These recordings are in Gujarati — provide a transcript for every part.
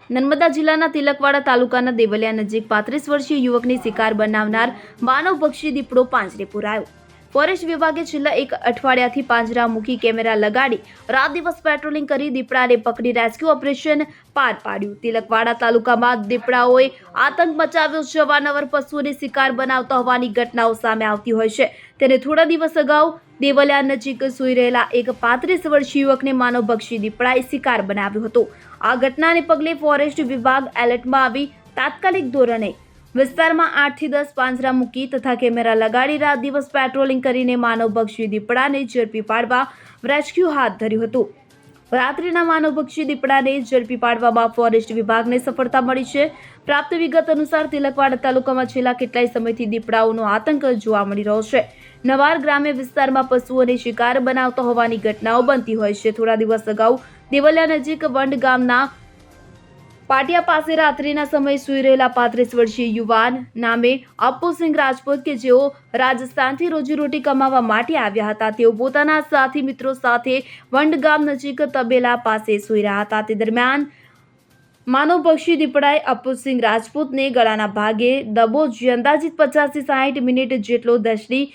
નર્મદા જિલ્લાના તિલકવાડા તાલુકાના દેવલિયા નજીક 35 વર્ષીય યુવકની શિકાર બનાવનાર માનવભક્ષી દીપડો પાંજરે પુરાયો. ફોરેસ્ટ વિભાગે છેલ્લા એક અઠવાડિયાથી પાંજરા મૂકી કેમેરા લગાડી રાત દિવસ પેટ્રોલિંગ કરી દીપડાને પકડી રેસ્ક્યુ ઓપરેશન પાર પાડ્યું. તિલકવાડા તાલુકામાં દીપડાઓએ આતંક મચાવ્યો છે. અવારનવાર પશુઓને શિકાર બનાવતા હોવાની ઘટનાઓ સામે આવતી હોય છે. તેને થોડા દિવસ અગાઉ દેવલિયા નજીક સૂઈ રહેલા એક 35 વર્ષીય યુવકને માનવભક્ષી દીપડાએ શિકાર બનાવ્યો હતો. આ ઘટનાને પગલે ફોરેસ્ટ વિભાગ એલર્ટમાં આવી તાત્કાલિક ધોરણે વિસ્તારમાં 8 થી 10 પાંજરા મૂકી તથા કેમેરા લગાડી રાત દિવસ પેટ્રોલિંગ કરીને માનવભક્ષી દીપડાને ઝડપી પાડવા રેસ્ક્યુ હાથ ધર્યું હતું. રાત્રિના માનવભક્ષી દીપડાને ઝડપી પાડવામાં ફોરેસ્ટ વિભાગને સફળતા મળી છે. પ્રાપ્ત વિગત અનુસાર તિલકવાડા તાલુકામાં છેલ્લા કેટલાય સમયથી દીપડાઓનો આતંક જોવા મળી રહ્યો છે. નવાર ગ્રામ્ય વિસ્તારમાં પશુઓને શિકાર બનાવતા હોવાની ઘટનાઓ બનતી હોય છે. થોડા દિવસ અગાઉ દેવલિયા નજીક વંડ ગામના પાટિયા પાસે રાત્રિના સમયે સૂઈ રહેલા 35 વર્ષીય યુવાન નામે અપ્પુસિંહ રાજપૂત કે જેઓ રાજસ્થાનથી રોજીરોટી કમાવા માટે આવ્યા હતા. તેઓ પોતાના સાથી મિત્રો સાથે વંડ ગામ નજીક તબેલા પાસે સૂઈ રહ્યા હતા. તે દરમિયાન માનવભક્ષી દીપડાએ અપ્પુસિંહ રાજપૂતને ગળાના ભાગે દબોચી અંદાજિત 50 થી 60 મિનિટ જેટલો દસડી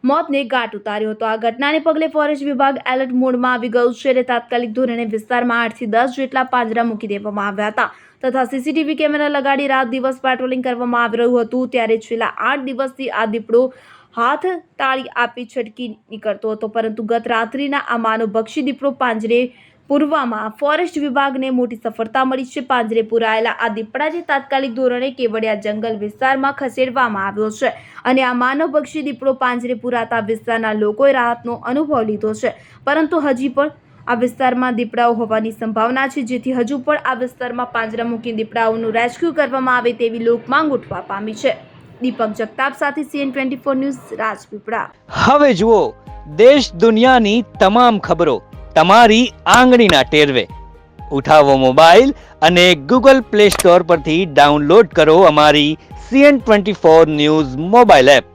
મોતને ઘાટ ઉતાર્યો હતો. આ ઘટનાને પગલે ફોરેસ્ટ વિભાગ એલર્ટ મોડમાં આવી ગયું છે અને તાત્કાલિક ધોરણે વિસ્તારમાં 8 થી 10 જેટલા પાંજરા મૂકી દેવામાં આવ્યા હતા તથા સીસીટીવી કેમેરા લગાડી રાત દિવસ પેટ્રોલિંગ કરવામાં આવી રહ્યું હતું. ત્યારે છેલ્લા 8 દિવસથી આ દીપડો હાથ તાળી આપી છટકી નીકળતો હતો, પરંતુ ગત રાત્રિના આ માનવભક્ષી દીપડો પાંજરે પૂરવામાં ફોરેસ્ટ વિભાગને મોટી સફળતા મળી છે. પાંજરે પુરાયેલા આ દીપડાને તાત્કાલિક ધોરણે કેવડિયા જંગલ વિસ્તારમાં ખસેડવામાં આવ્યો છે અને આ માનવભક્ષી દીપડો પાંજરે પુરાતા વિસ્તારના લોકોએ રાહતનો અનુભવ લીધો છે. પરંતુ હજી પણ આ વિસ્તારમાં દીપડાઓ હોવાની સંભાવના છે, જેથી હજુ પણ આ વિસ્તારમાં પાંજરા મૂકી દીપડાઓનું રેસ્ક્યુ કરવામાં આવે તેવી લોકમાંગ ઉઠવા પામી છે. દીપક જગતાપ સાથે CN24 ન્યૂઝ રાજપીપળા. હવે જુઓ દેશ દુનિયાની તમામ ખબરો તમારી આંગળીના ટેરવે. ઉઠાવો મોબાઈલ અને Google Play Store પરથી ડાઉનલોડ કરો અમારી CN24 ન્યૂઝ મોબાઈલ એપ.